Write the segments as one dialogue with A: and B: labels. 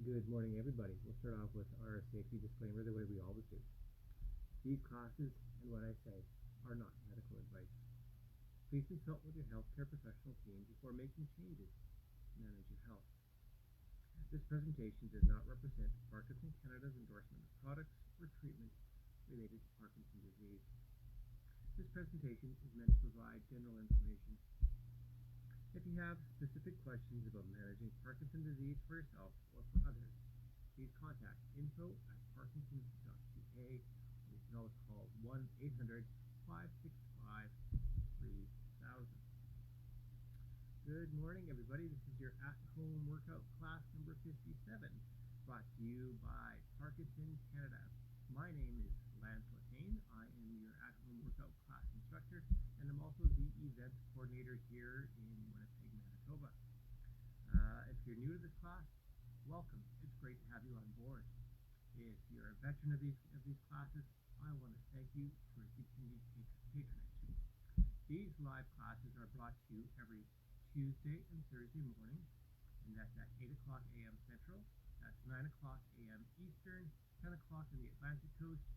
A: Good morning, everybody. We'll start off with our safety disclaimer the way we always do. These classes and what I say are not medical advice. Please consult with your healthcare professional team before making changes to manage your health. This presentation does not represent Parkinson Canada's endorsement of products or treatment related to Parkinson's disease. This presentation is meant to provide general information. If you have specific questions about managing Parkinson's disease for yourself or for others, please contact info@parkinsons.ca, or you can always call 1-800-565-3000. Good morning, everybody. This is your at-home workout class number 57, brought to you by Parkinson Canada. My name is Letain. I am your at-home workout class instructor, and I'm also the events coordinator here in Winnipeg, Manitoba. If you're new to this class, welcome. It's great to have you on board. If you're a veteran of these classes, I want to thank you for your continued patronage. These live classes are brought to you every Tuesday and Thursday morning, and that's at 8 o'clock a.m. Central, that's 9 o'clock a.m. Eastern, 10 o'clock in the Atlantic Coast,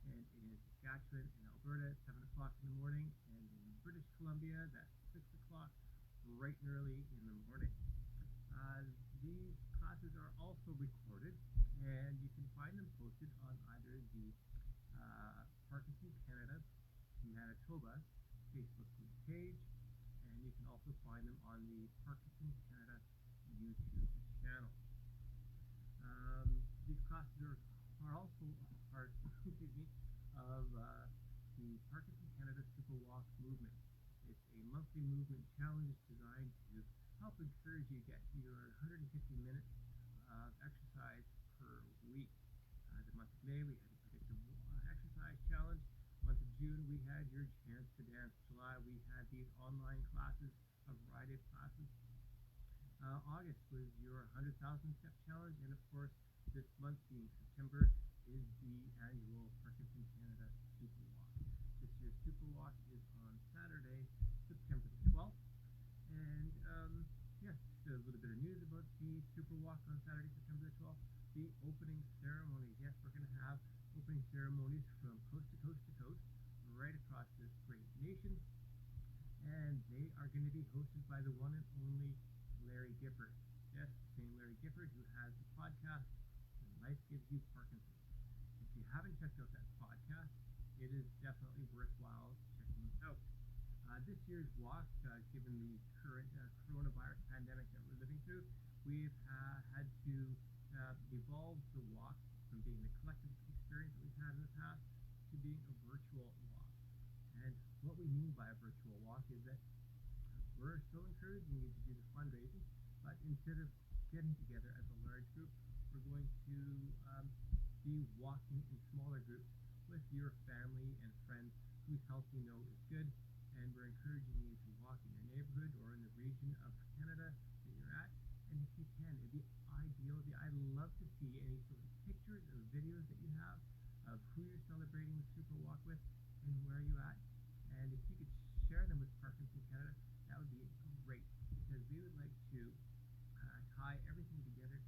A: and in Saskatchewan and Alberta, 7 o'clock in the morning, and in British Columbia, that's 6 o'clock, bright and early in the morning. These classes are also recorded, and you can find them posted on either the Parkinson Canada Manitoba Facebook group page, and you can also find them on the Parkinson Canada YouTube channel. These classes are also a part of the Parkinson Canada Super Walk movement. It's a monthly movement challenge designed to help encourage you to get your 150 minutes of exercise per week. The month of May, we had the predictive exercise challenge. Month of June, we had your chance to dance. July, we had these online classes, a variety of classes. August was your 100,000 step challenge, and of course, this month being September is the annual Parkinson Canada Super Walk. This year's Super Walk is on Saturday, September the 12th. And yes, just a little bit of news about the Super Walk on Saturday, September the 12th. The opening ceremonies. Yes, we're going to have opening ceremonies from coast to coast to coast, right across this great nation. And they are going to be hosted by the one and only Larry Gifford. Yes, the same Larry Gifford who has the podcast, When Life Gives You Parkinson. If you haven't checked out that podcast, it is definitely worthwhile checking out. This year's walk, given the current coronavirus pandemic that we're living through, we've had to evolve the walk from being the collective experience that we've had in the past to being a virtual walk. And what we mean by a virtual walk is that we're still encouraging you to do the fundraising, but instead of getting together as a large group, we're going to be walking in smaller groups with your family and friends whose health we know is good, and we're encouraging you to walk in your neighborhood or in the region of Canada that you're at. And if you can, it'd be ideal. I'd love to see any sort of pictures or videos that you have of who you're celebrating the Super Walk with and where you're at. And if you could share them with Parkinson Canada, that would be great, because we would like to tie everything together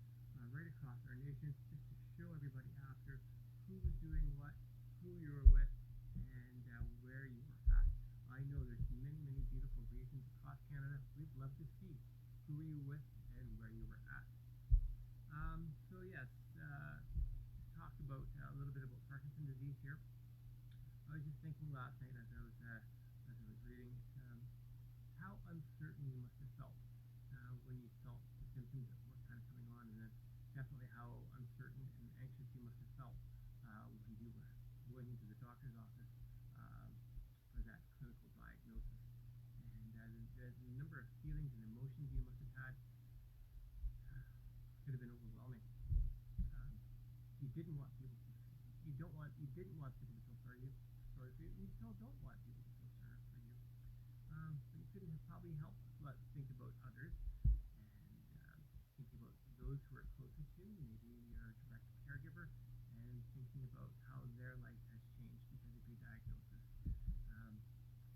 A: right across our nation, just to show everybody after who was doing what, who you were with, and where you were at. I know there's many, many beautiful regions across Canada. We'd love to see who were you with and where you were at. So yes, just talk about a little bit about Parkinson's disease here. I was just thinking last night as I was reading how uncertain you must have felt when you felt the symptoms that were kind of coming on, and then definitely how uncertain and anxious you must have felt when you were going into the doctor's office for that clinical diagnosis. And the number of feelings and emotions you must have had could have been overwhelming. You didn't want people to. You didn't want people to feel sorry for you. You still don't want people to feel sorry for you. But you couldn't have probably helped but think about others, and think about those who are closest to you, maybe your direct caregiver, and thinking about how their life has changed because of your diagnosis.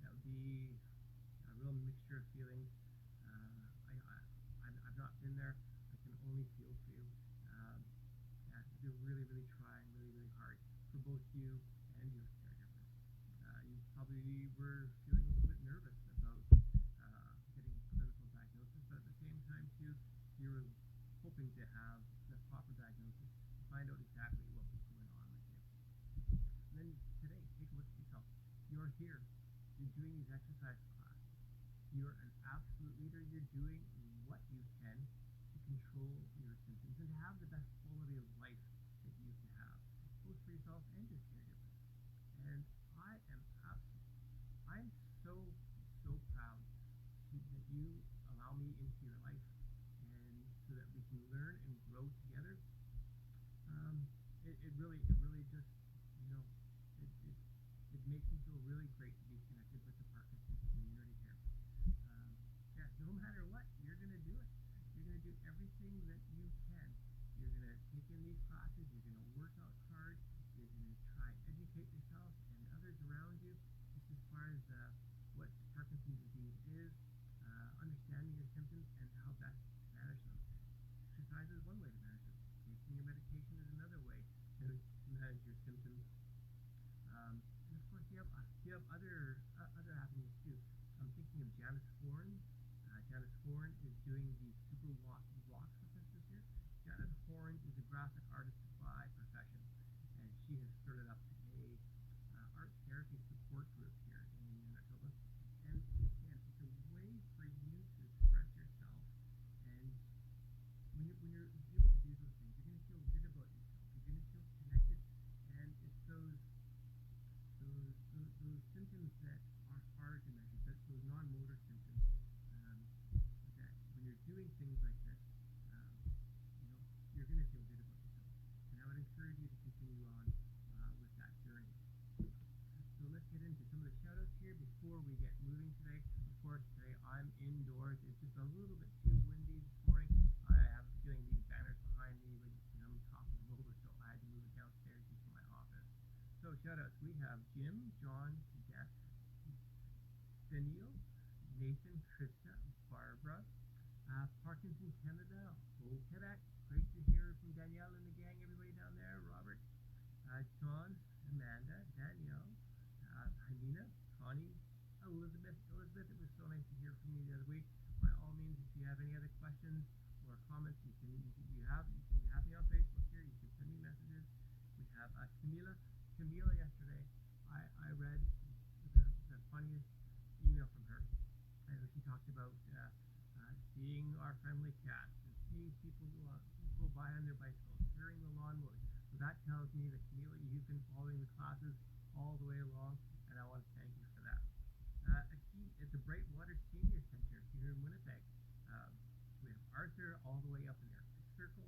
A: That would be a real mixture of feelings. I've not been there. I can only feel for you. really, really trying really, really hard for both you and your caregivers. You probably were feeling a little bit nervous about getting clinical diagnosis, but at the same time too, you were hoping to have the proper diagnosis to find out exactly what was going on with you. And then today, take a look at yourself. You're here. You're doing these exercise classes. You're an absolute leader. You're doing what you can to control your symptoms and to have the best quality of life that you can have, both for yourself and your caregivers. And I'm so, so proud that you allow me into your life, and so that we can learn and grow together. It really just, you know, it makes me feel really great to be connected with the Parkinson's community here. Yeah, no matter what, you're going to do it. You're going to do everything that you can. You're going to take in these classes. You're going to work out hard. You're going to try and educate yourself and others around you just as far as what Parkinson's disease is, understanding your symptoms and how best to manage them. Exercise is one way to manage it. Taking your medication is another way to manage your symptoms. And of course, you have other avenues too. I'm thinking of Janice Horn. Janice Horn is doing the Super Walks with us this year. Janice Horn is a graphic artist by profession, and she has started up a art therapy support group here in Manitoba. And again, it's a way for you to express yourself. And when you're able to do those things, you're going to feel good about yourself. You're going to feel connected, and it's those symptoms that are hard to measure, those non-motor symptoms, that when you're doing things like this, you're going to feel good about yourself. And I would encourage you to continue on with that journey. So let's get into some of the shout outs here before we get moving today. Of course, today I'm indoors. It's just a little bit too windy this morning. I have a feeling these banners behind me would topple over, so I had to move it downstairs into my office. So shout outs, we have Jim, John, Jeff, Daniel, Nathan, Krista, Barbara, Parkinson Canada, Quebec. Great to hear from Danielle and the gang, everybody down there. Robert, Sean, Amanda, Danielle, Helena, Connie, Elizabeth. Elizabeth, it was so nice to hear from you the other week. By all means, if you have any other questions or comments, you have me on Facebook here. You can send me messages. We have Camila yesterday. I read the funniest email from her. She talked about seeing our friendly cats and seeing people go by on their bicycles, hearing the lawnmowers. So that tells me that, Camila, you've been following the classes all the way along, and I want to thank you for that. At the Brightwater Senior Center here in Winnipeg, we have Arthur all the way up in their circle,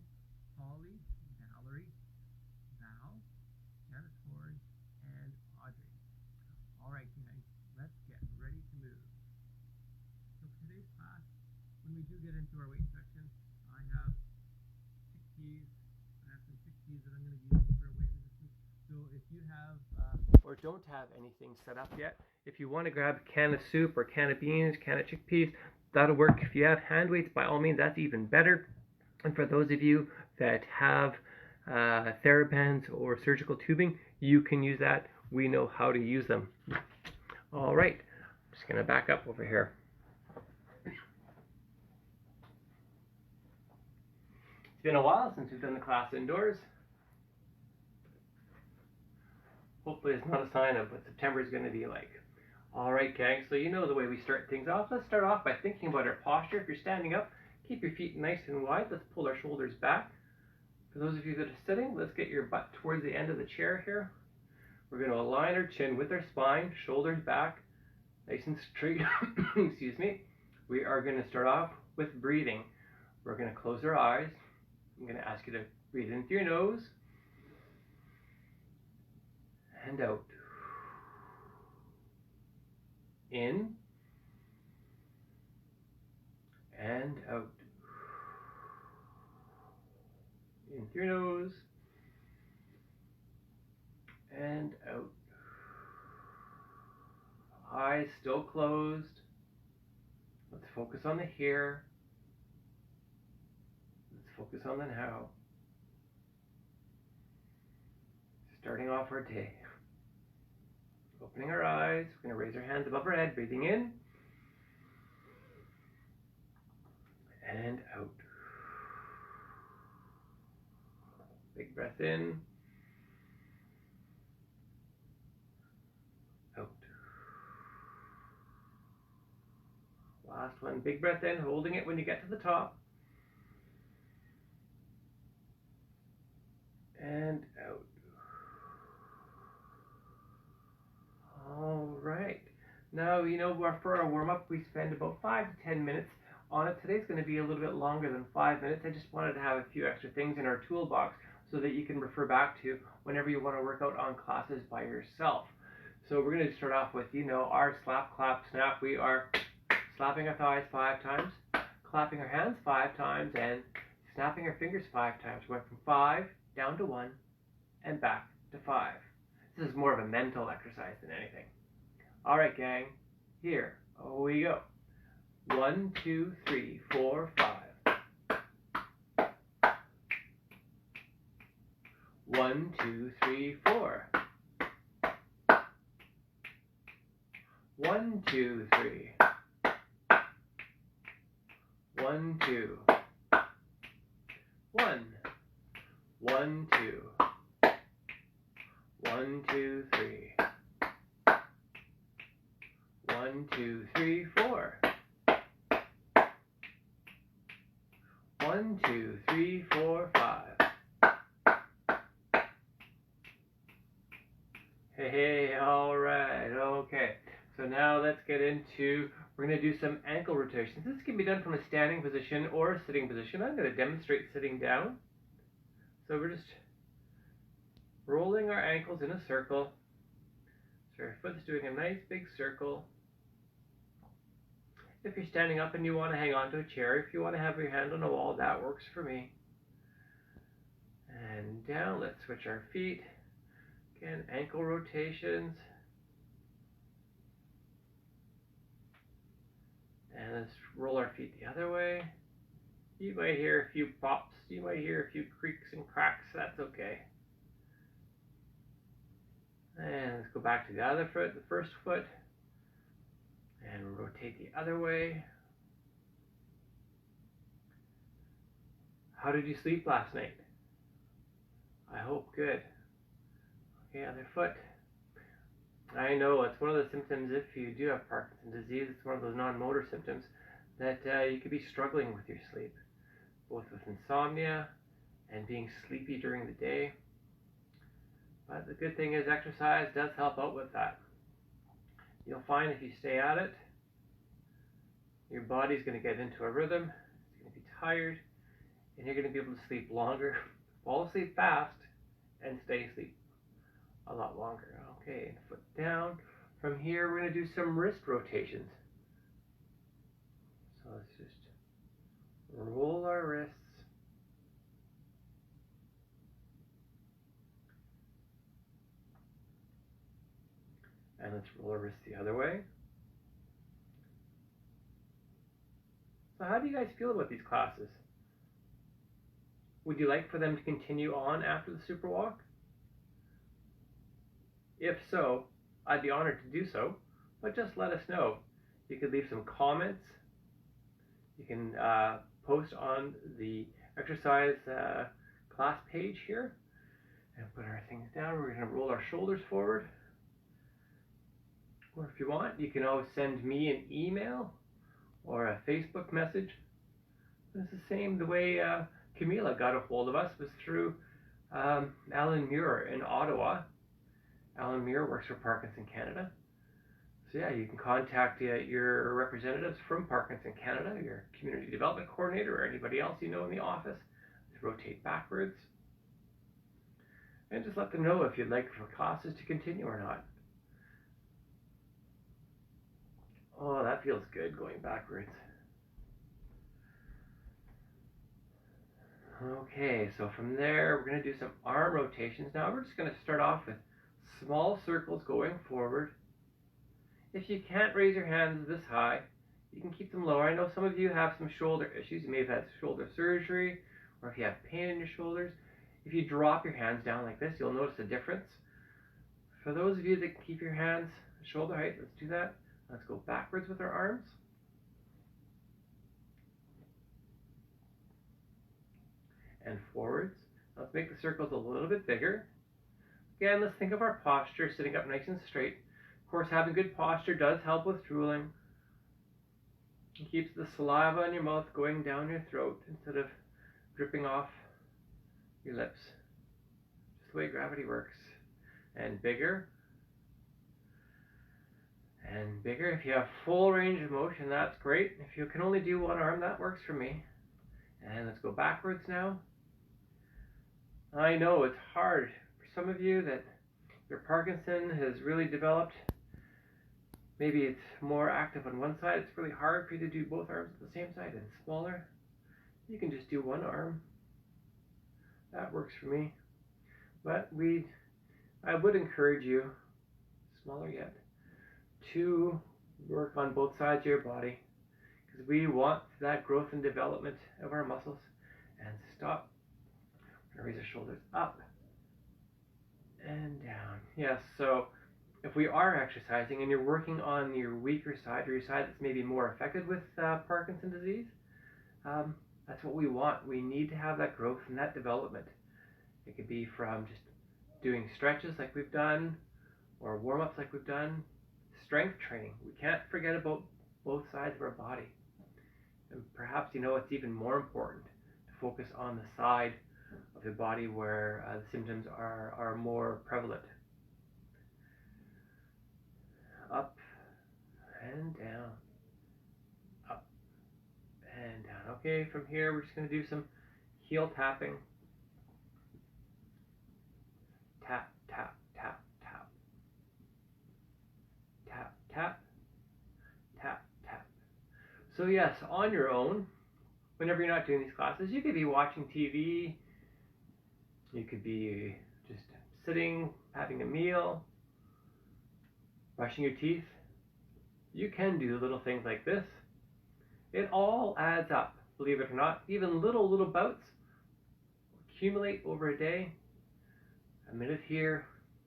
A: Holly, Valerie, Val, Janice Horn, and Audrey. All right, guys, let's get ready to move. So for today's class, when we do get into our weight section, I have 6 keys. I have some 6 keys that I'm going to use for weight resistance. So if you have or don't have anything set up yet, if you want to grab a can of soup or can of beans, can of chickpeas, that'll work. If you have hand weights, by all means, that's even better. And for those of you that have TheraBands or surgical tubing, you can use that. We know how to use them. All right, I'm just going to back up over here. It's been a while since we've done the class indoors. Hopefully it's not a sign of what September is going to be like. All right, gang, so you know the way we start things off. Let's start off by thinking about our posture. If you're standing up, keep your feet nice and wide. Let's pull our shoulders back. For those of you that are sitting, let's get your butt towards the end of the chair here. We're going to align our chin with our spine, shoulders back, nice and straight. Excuse me. We are going to start off with breathing. We're going to close our eyes. I'm going to ask you to breathe in through your nose and out. In and out. In through your nose and out. Eyes still closed. Let's focus on the here. Let's focus on the now. starting off our day. Opening our eyes, we're going to raise our hands above our head, breathing in and out. Big breath in, out. Last one, big breath in, holding it when you get to the top. And out. All right. Now, for our warm-up, we spend about 5 to 10 minutes on it. Today's going to be a little bit longer than 5 minutes. I just wanted to have a few extra things in our toolbox so that you can refer back to whenever you want to work out on classes by yourself. So we're going to start off with, our slap, clap, snap. We are slapping our thighs 5 times, clapping our hands 5 times, and snapping our fingers 5 times. We went from 5 down to 1 and back to 5. This is more of a mental exercise than anything. All right, gang, here we go. 1, 2, 3, 4, 5. 1, 2, 3, 4. 1, 2, 3. 1, 2. 1. 1, 2. 1, 2, 3. 1, 2, 3, 4. 1, 2, 3, 4, 5. Hey, all right, okay. So now let's get into, we're going to do some ankle rotations. This can be done from a standing position or a sitting position. I'm going to demonstrate sitting down. So we're just rolling our ankles in a circle. So our foot's doing a nice big circle. If you're standing up and you want to hang on to a chair, if you want to have your hand on a wall, that works for me. And down, let's switch our feet. Again, ankle rotations. And let's roll our feet the other way. You might hear a few pops, you might hear a few creaks and cracks, that's okay. And let's go back to the other foot, the first foot, and rotate the other way. How did you sleep last night? I hope good. Okay, other foot. I know it's one of the symptoms if you do have Parkinson's disease, it's one of those non-motor symptoms that you could be struggling with your sleep, both with insomnia and being sleepy during the day. But the good thing is exercise does help out with that. You'll find if you stay at it, your body's going to get into a rhythm, it's going to be tired, and you're going to be able to sleep longer, fall asleep fast, and stay asleep a lot longer. Okay, foot down. From here, we're going to do some wrist rotations. So let's just roll our wrists. And let's roll our wrists the other way. So how do you guys feel about these classes? Would you like for them to continue on after the super walk? If so, I'd be honored to do so, but just let us know. You could leave some comments. You can post on the exercise class page here and put our things down. We're going to roll our shoulders forward. Or if you want, you can always send me an email or a Facebook message. It's the same, the way Camila got a hold of us was through Alan Muir in Ottawa. Alan Muir works for Parkinson Canada. So yeah, you can contact your representatives from Parkinson Canada, your community development coordinator, or anybody else you know in the office. Just rotate backwards. And just let them know if you'd like for classes to continue or not. Oh, that feels good going backwards. Okay, so from there, we're going to do some arm rotations. Now we're just going to start off with small circles going forward. If you can't raise your hands this high, you can keep them lower. I know some of you have some shoulder issues. You may have had shoulder surgery, or if you have pain in your shoulders,
B: If you drop your hands down like this, you'll notice a difference. For those of you that keep your hands shoulder height, let's do that. Let's go backwards with our arms. And forwards. Let's make the circles a little bit bigger. Again, let's think of our posture, sitting up nice and straight. Of course, having good posture does help with drooling. It keeps the saliva in your mouth going down your throat instead of dripping off your lips. Just the way gravity works. And bigger. And bigger. If you have full range of motion, that's great. If you can only do one arm, that works for me. And let's go backwards now. I know it's hard for some of you that your Parkinson has really developed. Maybe it's more active on one side. It's really hard for you to do both arms at the same side and smaller. You can just do one arm. That works for me. But I would encourage you, smaller yet, to work on both sides of your body, because we want that growth and development of our muscles. And stop. We're going to raise our shoulders up and down. Yes, so if we are exercising and you're working on your weaker side, or your side that's maybe more affected with Parkinson's disease, that's what we want. We need to have that growth and that development. It could be from just doing stretches like we've done, or warm-ups like we've done, strength training. We can't forget about both sides of our body. And perhaps, it's even more important to focus on the side of the body where the symptoms are more prevalent. Up and down. Up and down. Okay, from here we're just going to do some heel tapping. Tap, tap, tap, tap. Tap, tap, tap, tap. So yes, on your own, whenever you're not doing these classes, you could be watching TV, you could be just sitting, having a meal, brushing your teeth. You can do little things like this. It all adds up, believe it or not. Even little bouts accumulate over a day. A minute here,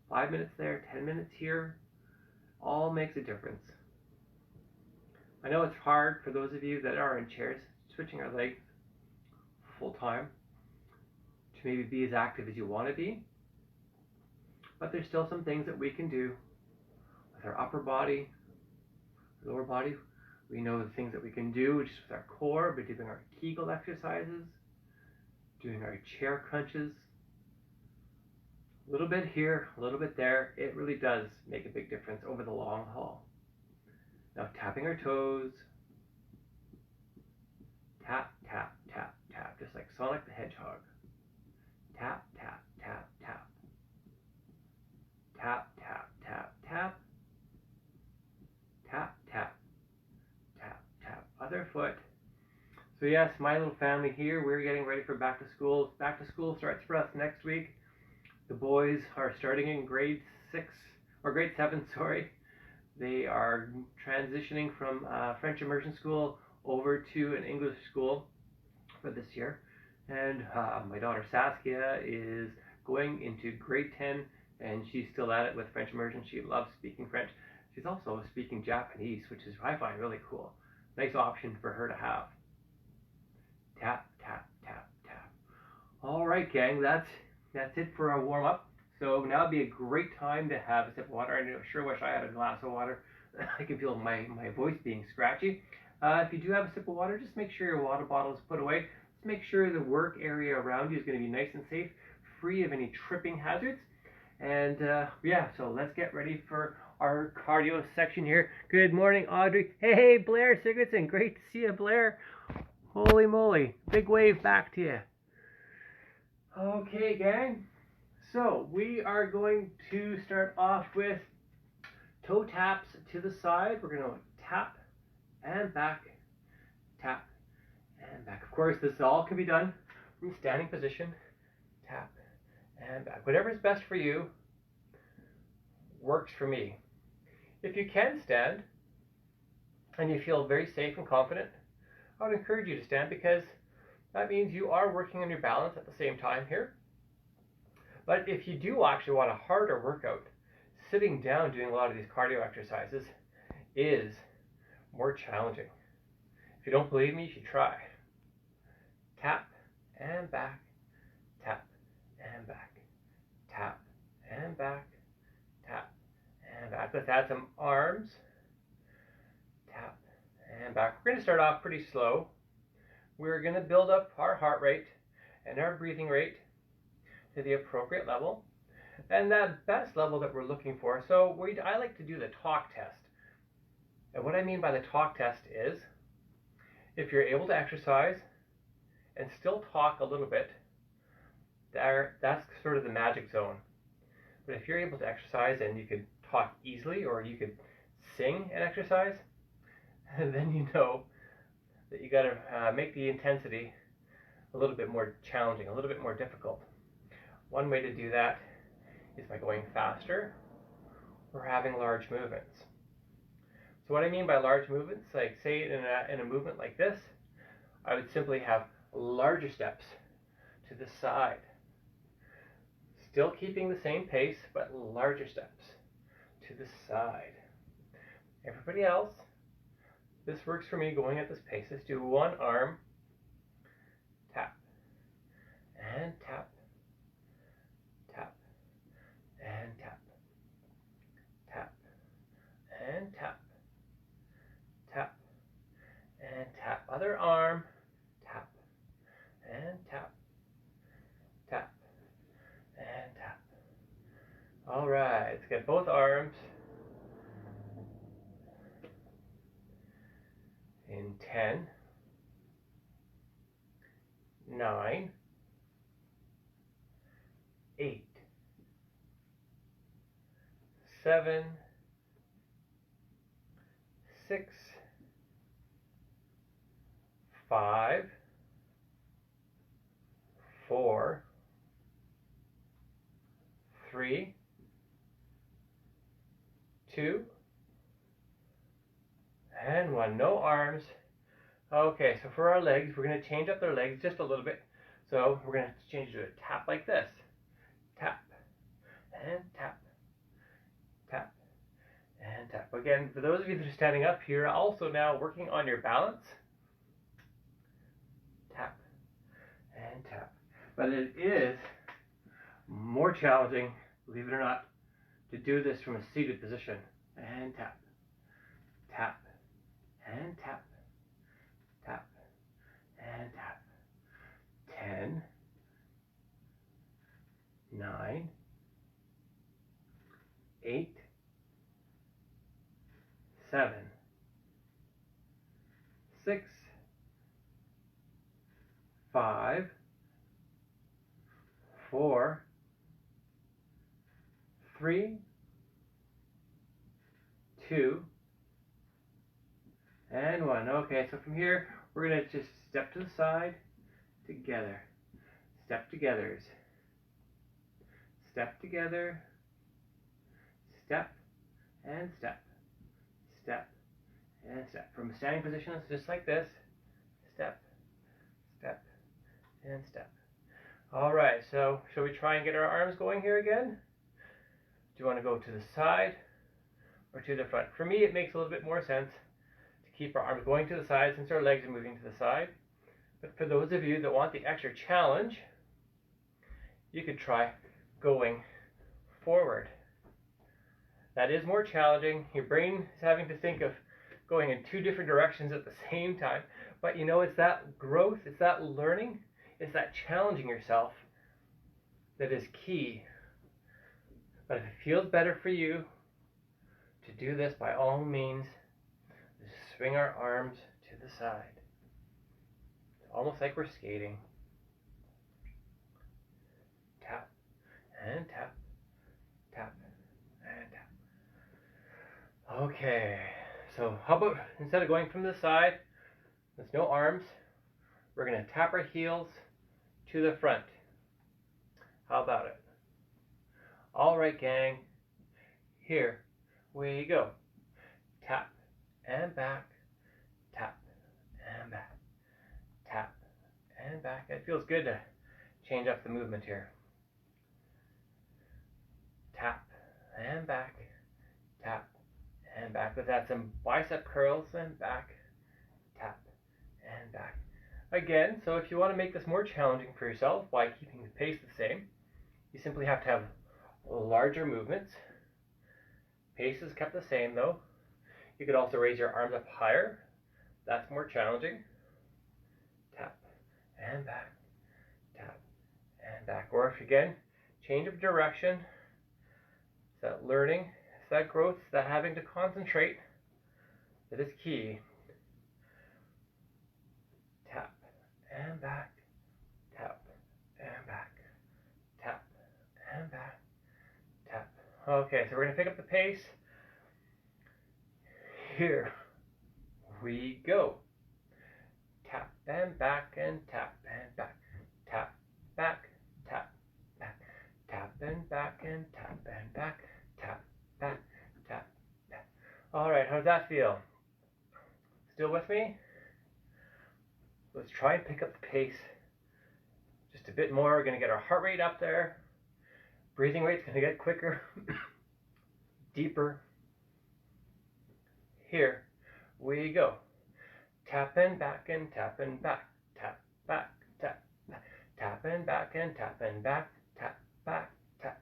B: 5 minutes there, 10 minutes here, all makes a difference. I know it's hard for those of you that are in chairs, switching our legs full time, to maybe be as active as you want to be. But there's still some things that we can do with our upper body, lower body. We know the things that we can do just with our core, by doing our Kegel exercises, doing our chair crunches. A little bit here, a little bit there. It really does make a big difference over the long haul. Now tapping our toes. Tap, tap, tap, tap, just like Sonic the Hedgehog. Tap, tap, tap, tap. Tap, tap, tap, tap. Tap, tap, tap, tap. Other foot. So yes, my little family here, we're getting ready for back to school. Back to school starts for us next week. The boys are starting in grade 7, sorry. They are transitioning from French immersion school over to an English school for this year. And my daughter Saskia is going into grade 10, and she's still at it with French immersion. She loves speaking French. She's also speaking Japanese, which is, I find, really cool. Nice option for her to have. Tap, tap, tap, tap. All right, gang, that's it for our warm-up. So now would be a great time to have a sip of water. I sure wish I had a glass of water. I can feel my voice being scratchy. If you do have a sip of water, just make sure your water bottle is put away. Just make sure the work area around you is going to be nice and safe, free of any tripping hazards. And yeah, so let's get ready for our cardio section here. Good morning, Audrey. Hey, Blair Sigurdsson. Great to see you, Blair. Holy moly. Big wave back to you. Okay, gang. So we are going to start off with toe taps to the side. We're going to tap and back, tap and back. Of course, this all can be done from standing position. Tap and back. Whatever is best for you works for me. If you can stand and you feel very safe and confident, I would encourage you to stand, because that means you are working on your balance at the same time here. But if you do actually want a harder workout, sitting down doing a lot of these cardio exercises is more challenging. If you don't believe me, you should try. Tap and back, tap and back, tap and back, tap and back. Let's add some arms. Tap and back. We're going to start off pretty slow. We're going to build up our heart rate and our breathing rate to the appropriate level and that best level that we're looking for. So I like to do the talk test. And what I mean by the talk test is if you're able to exercise and still talk a little bit, that's sort of the magic zone. But if you're able to exercise and you could talk easily or you could sing and exercise, then you know that you got to make the intensity a little bit more challenging, a little bit more difficult. One way to do that is by going faster or having large movements. So what I mean by large movements, like say in a movement like this, I would simply have larger steps to the side. Still keeping the same pace, but larger steps to the side. Everybody else, this works for me going at this pace. Let's do one arm, tap, and tap, tap, and tap, tap, and tap, tap, and tap. Other arm, tap, and tap, tap, and tap. All right, let's get both arms. In 10, 9, 8, 7, 6, 5, 4, 3, 2, and 1. No arms. Okay, so for our legs, we're going to change up their legs just a little bit. So we're going to change it to a tap like this. Tap, and tap, tap, and tap. Again, for those of you that are standing up here, also now working on your balance. Tap, and tap. But it is more challenging, believe it or not, to do this from a seated position. And tap, tap, and tap, tap, and tap. 10, 9, 8, 7, 6, 5, 4, 3, 2, and 1. Okay, so from here, we're going to just step to the side, together, step togethers, step together, step, and step, step, and step. From a standing position, it's just like this, step, step, and step. All right, so shall we try and get our arms going here again? Do you want to go to the side or to the front? For me, it makes a little bit more sense to keep our arms going to the side since our legs are moving to the side. But for those of you that want the extra challenge, you could try going forward. That is more challenging. Your brain is having to think of going in two different directions at the same time. But you know, it's that growth, it's that learning, it's that challenging yourself that is key. But if it feels better for you to do this, by all means, just swing our arms to the side. It's almost like we're skating. Tap and tap, tap and tap. Okay, so how about instead of going from the side with no arms, we're going to tap our heels to the front. How about it? All right, gang. Here we go. Tap and back, tap and back, tap and back. It feels good to change up the movement here. tap, and back, tap, and back. Let's add some bicep curls, and back, tap, and back. Again, so if you want to make this more challenging for yourself by keeping the pace the same, you simply have to have larger movements. Pace is kept the same though. You could also raise your arms up higher. That's more challenging. Tap, and back, tap, and back. Or if again, change of direction. It's that learning, it's that growth, it's that having to concentrate that is key. Tap, and back, tap, and back, tap, and back, tap. Okay, so we're going to pick up the pace. Here we go. Tap and back and tap and back. Tap, back, tap, back. Tap and back and tap and back. Tap, back, tap, back. Alright, how does that feel? Still with me? Let's try and pick up the pace just a bit more. We're going to get our heart rate up there. Breathing rate's going to get quicker, deeper. Here we go. Tap and back and tap and back. Tap, back, tap, back. Tap and back and tap and back. Tap, back, tap.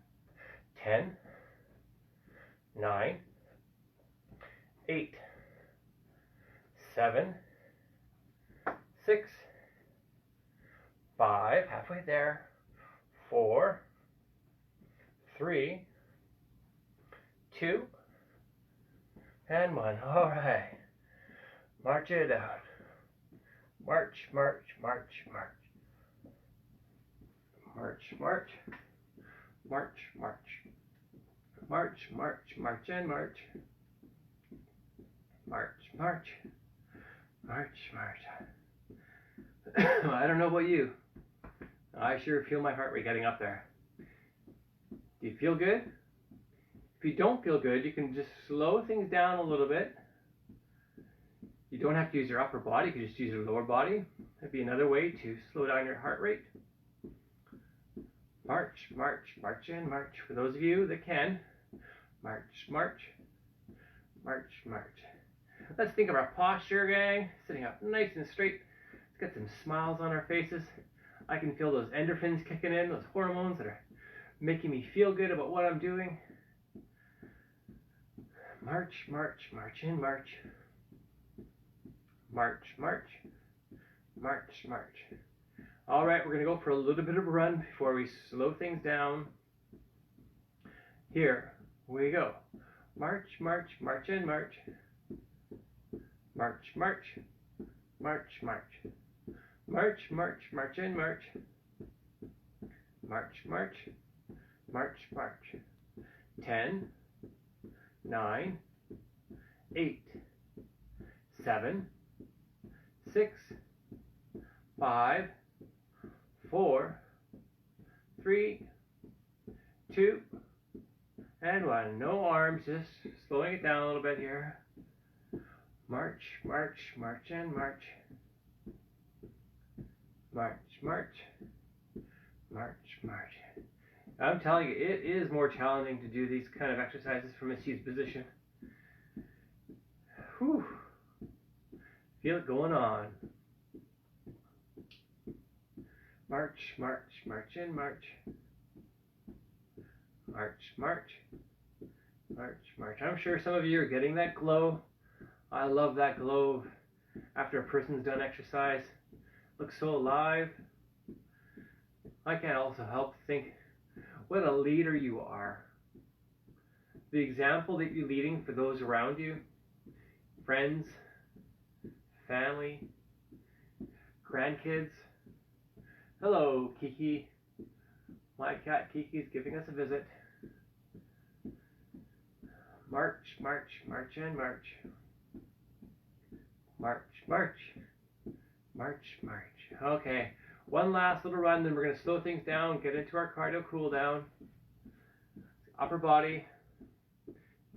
B: 10, 9, 8, 7, 6, 5, halfway there, 4, 3, 2, and 1. All right. March it out. March, march, march, march. March, march. March, march. March, march, march, and march. March, march. March, march. I don't know about you. I sure feel my heart rate getting up there. Do you feel good? If you don't feel good, you can just slow things down a little bit. You don't have to use your upper body, you can just use your lower body. That'd be another way to slow down your heart rate. March, march, march and march. For those of you that can, march, march, march, march. Let's think of our posture, gang. Sitting up nice and straight. Let's get some smiles on our faces. I can feel those endorphins kicking in, those hormones that are making me feel good about what I'm doing. March, march, march and march. March, march, march, march. All right, we're going to go for a little bit of a run before we slow things down. Here we go. March, march, march and march. March, march, march, march. March, march, march and march. March, march, march, march. 10, 9, 8, 7, 6, 5, 4, 3, 2, and 1. No arms, just slowing it down a little bit here. March, march, march and march. March, march, march, march. I'm telling you, it is more challenging to do these kind of exercises from a seated position. Whew. Feel it going on. March, march, march and march. March, march, march, march. I'm sure some of you are getting that glow. I love that glow after a person's done exercise. Looks so alive. I can't also help think what a leader you are. The example that you're leading for those around you, friends, family, grandkids. Hello, Kiki. My cat Kiki's giving us a visit. March, march, march and march. March, march, march, march. Okay, one last little run, then we're going to slow things down, get into our cardio cool down. Upper body.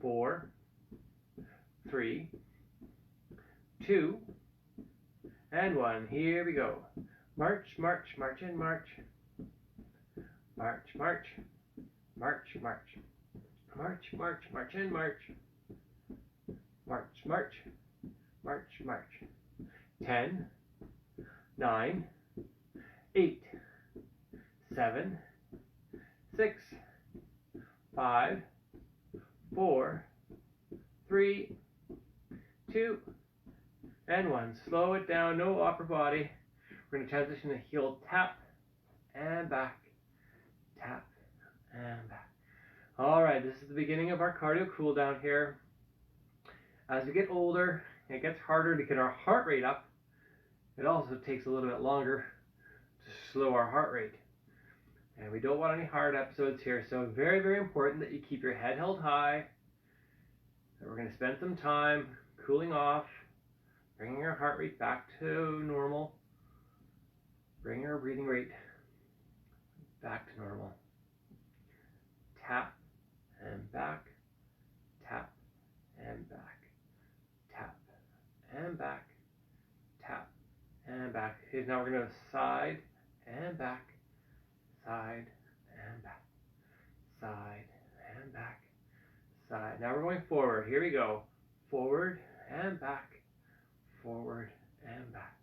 B: 4, 3, 2, and 1. Here we go. March, march, march and march. March, march, march, march. March, march, march, and march. March, march, march, march. 10, 9, 8, 7, 6, 5, 4, 3, 2, and 1. Slow it down, no upper body. We're going to transition to heel tap and back, tap and back. All right, this is the beginning of our cardio cool down here. As we get older, it gets harder to get our heart rate up. It also takes a little bit longer to slow our heart rate. And we don't want any hard episodes here, so very, very important that you keep your head held high. And we're going to spend some time cooling off, bringing our heart rate back to normal, bringing our breathing rate back to normal. Tap and back, tap and back, tap and back, tap and back. Okay, now we're going to go side and back, side and back, side and back, side. Now we're going forward. Here we go. Forward and back, forward and back,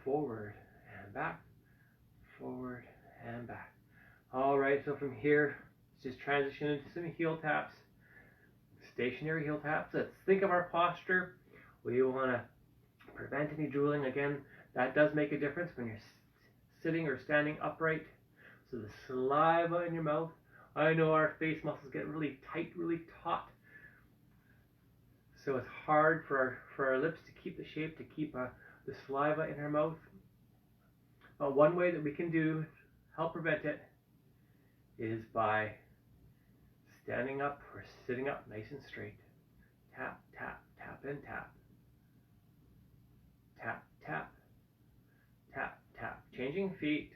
B: forward and back, forward and back. All right, so from here, let's just transition into some heel taps, stationary heel taps. Let's think of our posture. We want to prevent any drooling. Again, that does make a difference when you're sitting or standing upright. So the saliva in your mouth. I know our face muscles get really tight, really taut. So it's hard for our lips to keep the shape, to keep the saliva in our mouth. But one way that we can help prevent it is by standing up or sitting up nice and straight. Tap, tap, tap, and tap. Tap, tap, tap, tap. Changing feet.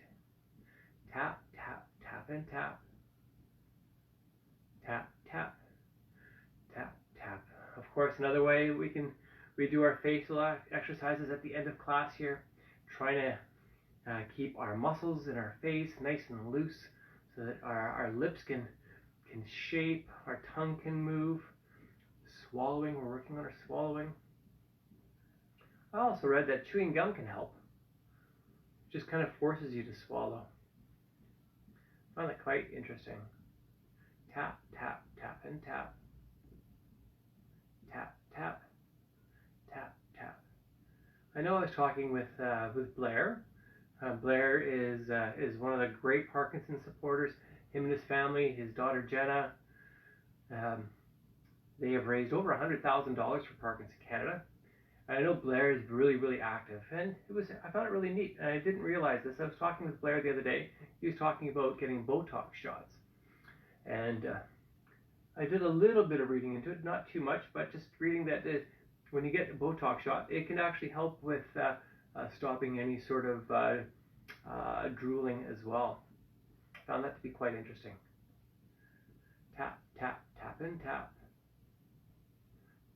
B: Tap, tap, tap, and tap. Tap, tap, tap, tap. Of course, another way we do our facial exercises at the end of class here, trying to keep our muscles in our face nice and loose so that our lips can shape, our tongue can move. Swallowing, we're working on our swallowing. I also read that chewing gum can help. It just kind of forces you to swallow. I find that quite interesting. Tap, tap, tap, and tap. Tap, tap, tap, tap. I know I was talking with Blair. Blair is one of the great Parkinson supporters. Him and his family, his daughter Jenna, they have raised over $100,000 for Parkinson Canada. And I know Blair is really, really active, and I found it really neat. And I didn't realize this. I was talking with Blair the other day. He was talking about getting Botox shots, and I did a little bit of reading into it, not too much, but just reading that when you get a Botox shot, it can actually help with stopping any sort of drooling as well. Found that to be quite interesting. Tap, tap, tap, and tap.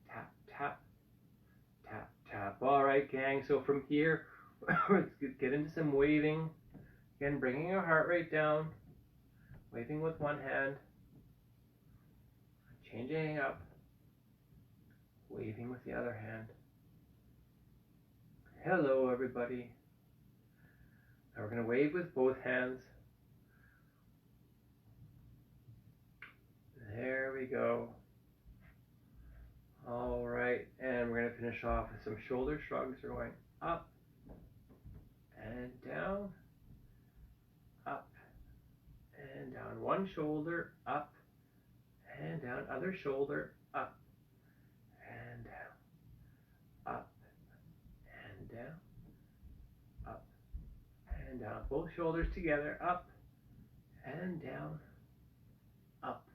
B: Tap, tap, tap, tap. All right, gang. So from here, let's get into some waving. Again, bringing our heart rate down. Waving with one hand. Changing up. Waving with the other hand. Hello, everybody. Now we're going to wave with both hands. There we go. All right, and we're going to finish off with some shoulder shrugs. We're going up and down, up and down. One shoulder, up and down. Other shoulder, up and down, up and down, up and down. Both shoulders together, up and down, up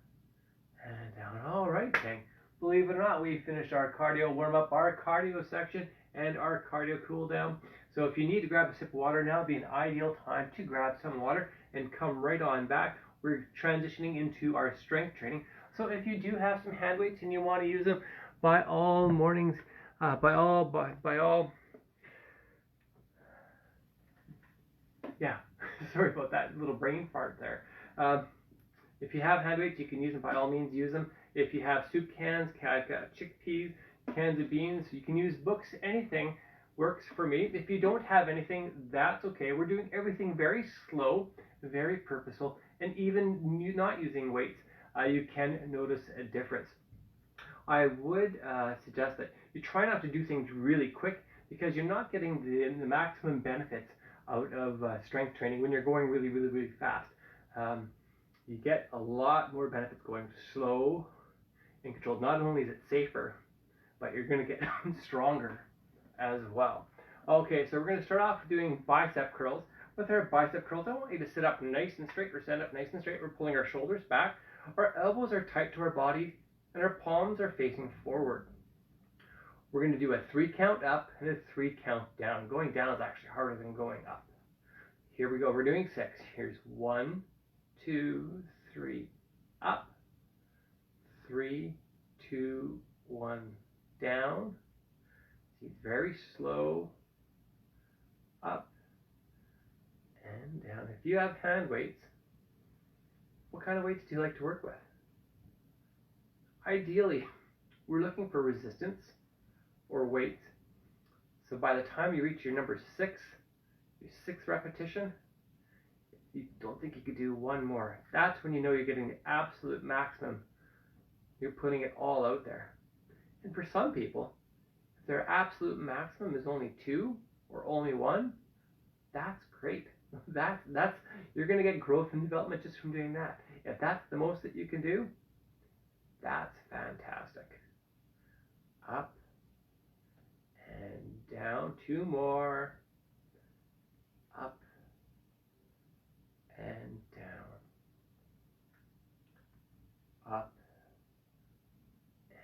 B: and down. All right, gang. Believe it or not, we finished our cardio warm-up, our cardio section, and our cardio cool-down. So if you need to grab a sip of water, now would be an ideal time to grab some water and come right on back. We're transitioning into our strength training. So if you do have some hand weights and you want to use them, by all, yeah, sorry about that little brain fart there. If you have hand weights, you can use them. By all means, use them. If you have soup cans, chickpeas, cans of beans, you can use books. Anything works for me. If you don't have anything, that's okay. We're doing everything very slow, very purposeful, and even not using weights, you can notice a difference. I would suggest that you try not to do things really quick, because you're not getting the maximum benefits out of strength training when you're going really, really, really fast. You get a lot more benefits going slow and controlled. Not only is it safer, but you're going to get stronger as well. Okay, so we're going to start off doing bicep curls. With our bicep curls, I want you to sit up nice and straight, or stand up nice and straight. We're pulling our shoulders back. Our elbows are tight to our body, and our palms are facing forward. We're going to do a 3 count up and a 3 count down. Going down is actually harder than going up. Here we go. We're doing 6. Here's 1, 2, 3, up. 3, 2, 1, down. See, very slow. Up and down. If you have hand weights, what kind of weights do you like to work with? Ideally, we're looking for resistance or weight. So by the time you reach your number 6, your 6th repetition, you don't think you could do one more. That's when you know you're getting the absolute maximum. You're putting it all out there. And for some people, if their absolute maximum is only 2 or only 1, that's great. That's you're going to get growth and development just from doing that. If that's the most that you can do, that's fantastic. Up and down. 2 more. Up and down. Up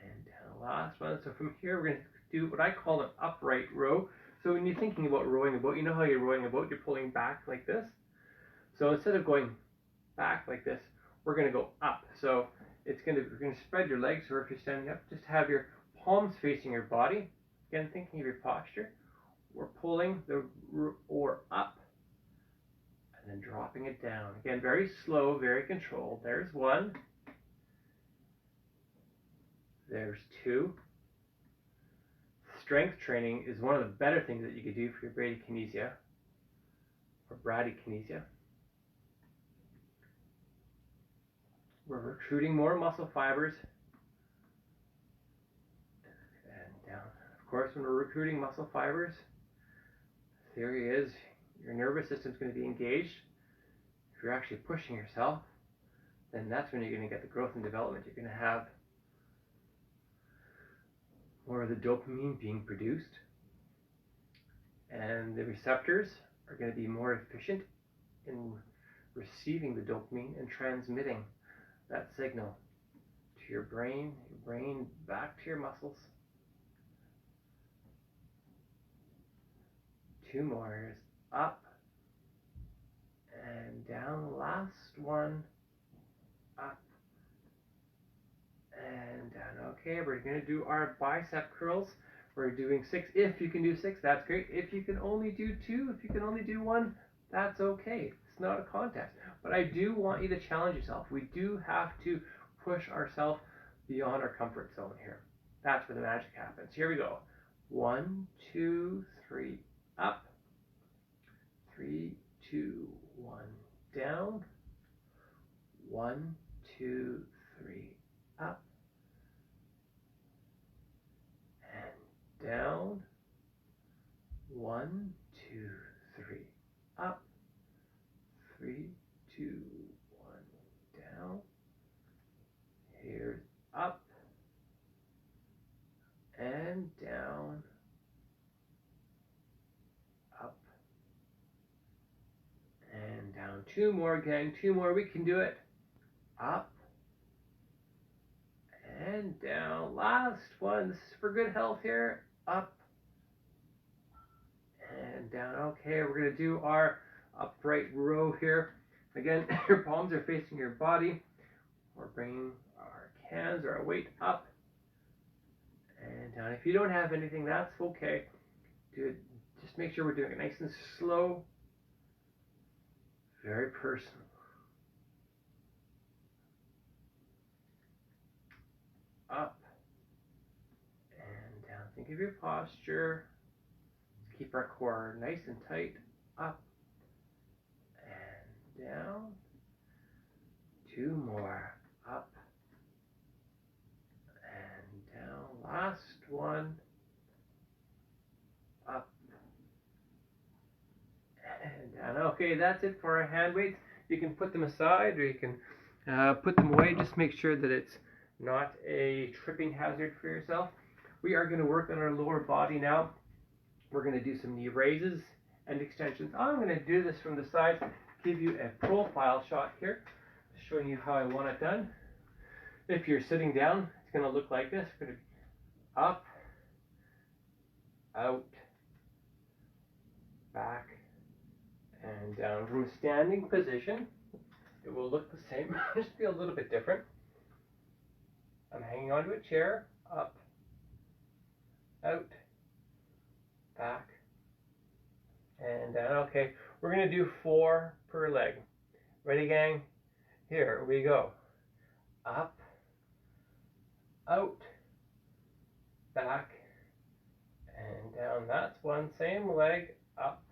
B: and down. Last one. So from here, we're going to do what I call an upright row. So when you're thinking about rowing a boat, you know how you're rowing a boat, you're pulling back like this. So instead of going back like this, we're going to go up. So we're going to spread your legs, or if you're standing up, just have your palms facing your body. Again, thinking of your posture. We're pulling the oar up and then dropping it down. Again, very slow, very controlled. There's 1. There's 2. Strength training is one of the better things that you could do for your bradykinesia or bradykinesia. We're recruiting more muscle fibers and down. Of course, when we're recruiting muscle fibers, the theory is your nervous system is going to be engaged. If you're actually pushing yourself, then that's when you're going to get the growth and development. You're going to have more of the dopamine being produced, and the receptors are going to be more efficient in receiving the dopamine and transmitting that signal to your brain back to your muscles. 2 more. Here's up and down. Last one. Up and down. Okay, we're going to do our bicep curls. We're doing 6. If you can do 6, that's great. If you can only do 2, if you can only do 1, that's okay. It's not a contest. But I do want you to challenge yourself. We do have to push ourselves beyond our comfort zone here. That's where the magic happens. Here we go. 1, 2, 3, up. 3, 2, 1, down. 1, 2, 3, up. And down. 1, 2, 3, up. 3, 2, 1, down. Here's up and down, up and down. 2 more, gang. 2 more. We can do it. Up and down. Last one. This is for good health here. Up and down. Okay, we're going to do our upright row here. Again, your palms are facing your body. We're bringing our hands or our weight up and down. If you don't have anything, that's okay. Do it. Just make sure we're doing it nice and slow. Very personal. Think of your posture. Let's keep our core nice and tight. Up and down. 2 more. Up and down. Last one. Up and down. Okay, that's it for our hand weights. You can put them aside or you can put them away. Just make sure that it's not a tripping hazard for yourself. We are going to work on our lower body now. We're going to do some knee raises and extensions. I'm going to do this from the side, give you a profile shot here, showing you how I want it done. If you're sitting down, it's going to look like this. We're going to up, out, back, and down. From a standing position, it will look the same, just be a little bit different. I'm hanging onto a chair, up, out, back, and down. Okay, we're going to do 4 per leg. Ready, gang? Here we go. Up, out, back, and down. That's one. Same leg. Up,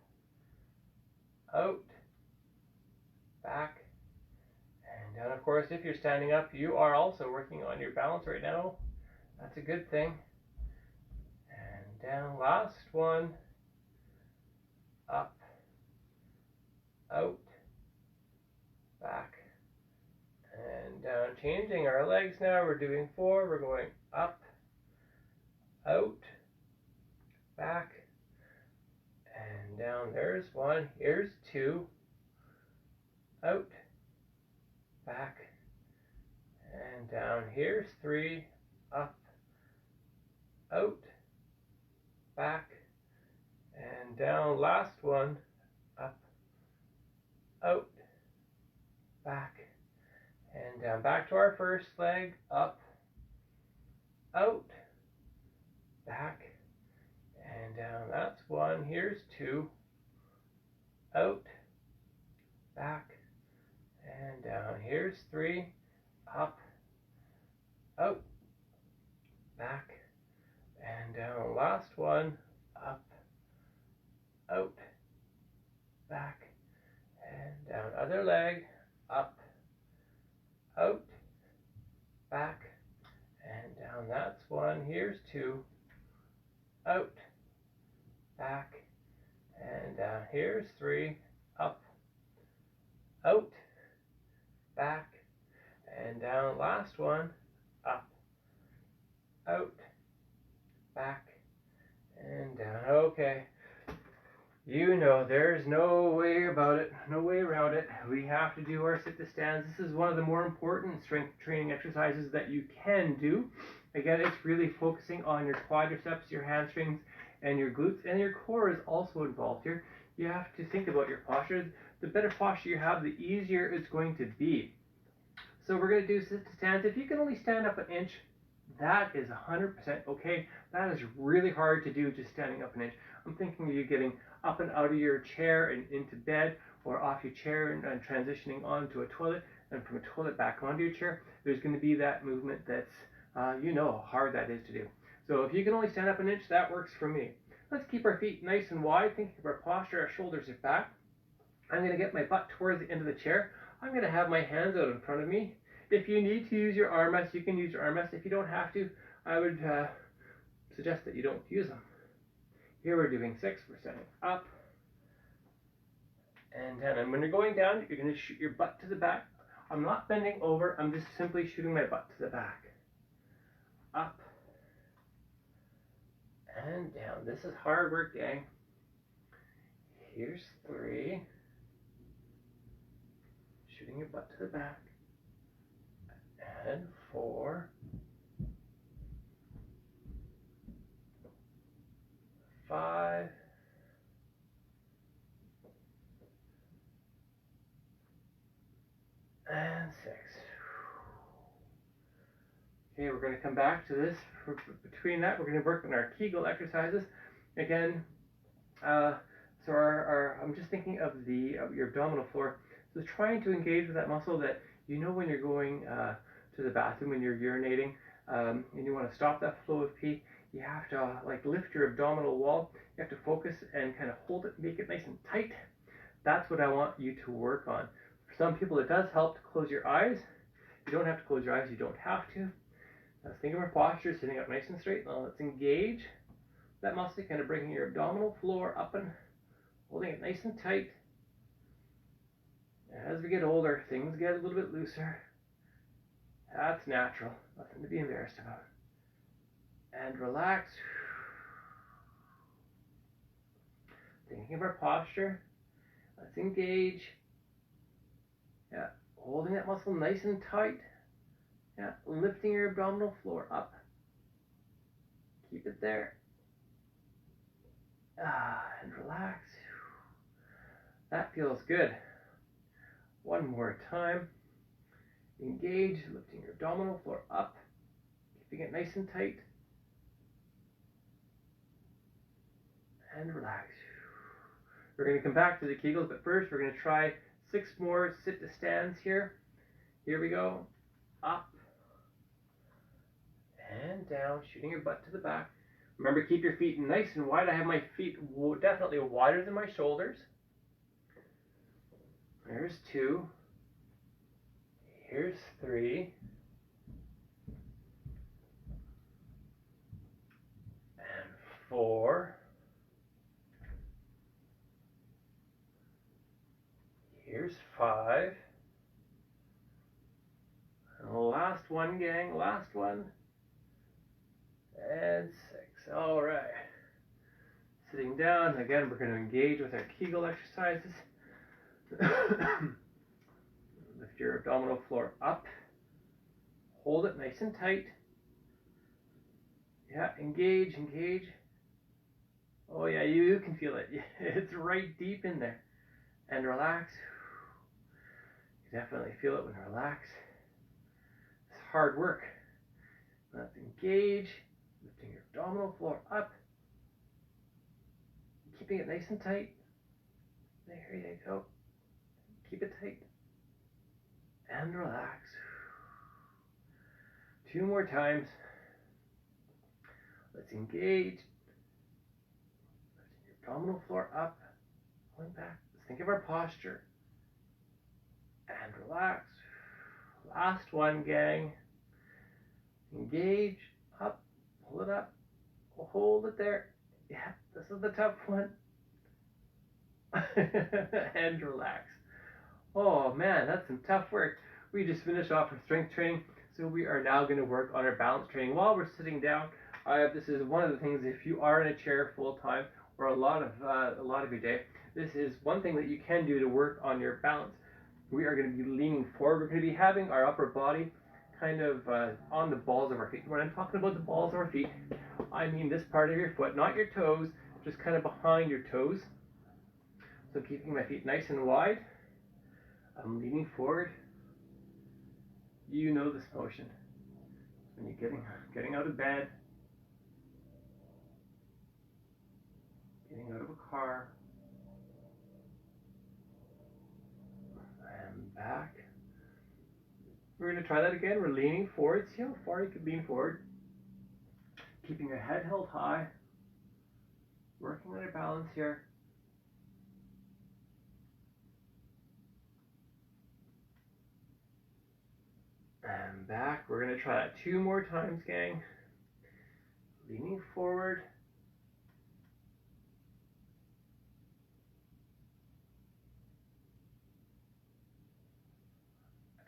B: out, back, and down. Of course, if you're standing up, you are also working on your balance right now. That's a good thing. And down. Last one. Up, out, back, and down. Changing our legs now. We're doing 4. We're going up, out, back, and down. There's 1. Here's 2. Out, back, and down. Here's 3. Up, out, back, and down. Last one. Up, out, back, and down. Back to our first leg. Up, out, back, and down. That's 1. Here's 2. Out, back, and down. Here's 3. Up, out, back, and down. Last one. Up, out, back, and down. Other leg. Up, out, back, and down. That's 1. Here's 2. Out, back, and down. Here's 3. Up, out, back, and down. Last one. Up, out, back, and down. Okay. You know, there's no way about it, no way around it. We have to do our sit-to-stands. This is one of the more important strength training exercises that you can do. Again, it's really focusing on your quadriceps, your hamstrings, and your glutes, and your core is also involved here. You have to think about your posture. The better posture you have, the easier it's going to be. So we're going to do sit-to-stands. If you can only stand up an inch, that is 100% okay. That is really hard to do just standing up an inch. I'm thinking of you getting up and out of your chair and into bed, or off your chair and transitioning onto a toilet, and from a toilet back onto your chair. There's going to be that movement that's, you know how hard that is to do. So if you can only stand up an inch, that works for me. Let's keep our feet nice and wide, thinking of our posture, our shoulders are back. I'm going to get my butt towards the end of the chair. I'm going to have my hands out in front of me. If you need to use your arm rest, you can use your arm rest. If you don't have to, I would suggest that you don't use them. Here we're doing 6. We're setting up and down. And when you're going down, you're going to shoot your butt to the back. I'm not bending over. I'm just simply shooting my butt to the back. Up and down. This is hard work, gang. Here's 3. Shooting your butt to the back. And 4. 5. And 6. Okay, we're going to come back to this. Between that, we're going to work on our Kegel exercises. Again, so I'm just thinking of your abdominal floor. So trying to engage with that muscle that you know when you're going to the bathroom, when you're urinating, and you want to stop that flow of pee. you have to like lift your abdominal wall. You have to focus and kind of hold it, make it nice and tight. That's what I want you to work on. For some people, it does help to close your eyes. You don't have to close your eyes. You don't have to. Now think of our posture, sitting up nice and straight. Now let's engage that muscle, kind of bringing your abdominal floor up and holding it nice and tight. As we get older, things get a little bit looser. That's natural. Nothing to be embarrassed about. And relax. Thinking of our posture. Let's engage. Yeah, holding that muscle nice and tight. Yeah, lifting your abdominal floor up. Keep it there. And relax. That feels good. One more time. Engage, lifting your abdominal floor up. Keeping it nice and tight. And relax. We're going to come back to the Kegels, but first we're going to try 6 more sit to stands here. Here we go. Up and down, shooting your butt to the back. Remember, keep your feet nice and wide. I have my feet definitely wider than my shoulders. There's 2. Here's 3. And 4. Here's 5. And the last one, gang, last one. And 6. All right. Sitting down, again, we're going to engage with our Kegel exercises. Lift your abdominal floor up. Hold it nice and tight. Yeah, engage, engage. Oh yeah, you can feel it. It's right deep in there. And relax. You definitely feel it when you relax. It's hard work. Let's engage. Lifting your abdominal floor up. Keeping it nice and tight. There you go. Keep it tight. And relax. 2 more times. Let's engage. Lifting your abdominal floor up. Pulling back. Let's think of our posture. And relax. Last one, gang. Engage. Up. Pull it up. Hold it there. Yeah, this is the tough one. And relax. Oh man, that's some tough work. We just finished off with strength training, so we are now going to work on our balance training while we're sitting down. This is one of the things, if you are in a chair full time or a lot of your day, this is one thing that you can do to work on your balance. We are going to be leaning forward. We're going to be having our upper body kind of on the balls of our feet. When I'm talking about the balls of our feet, I mean this part of your foot, not your toes, just kind of behind your toes. So keeping my feet nice and wide. I'm leaning forward. You know this motion. When you're getting out of bed, getting out of a car, and back. We're going to try that again. We're leaning forward. See how far you can lean forward. Keeping your head held high. Working on your balance here. And back. We're going to try that 2 more times, gang. Leaning forward.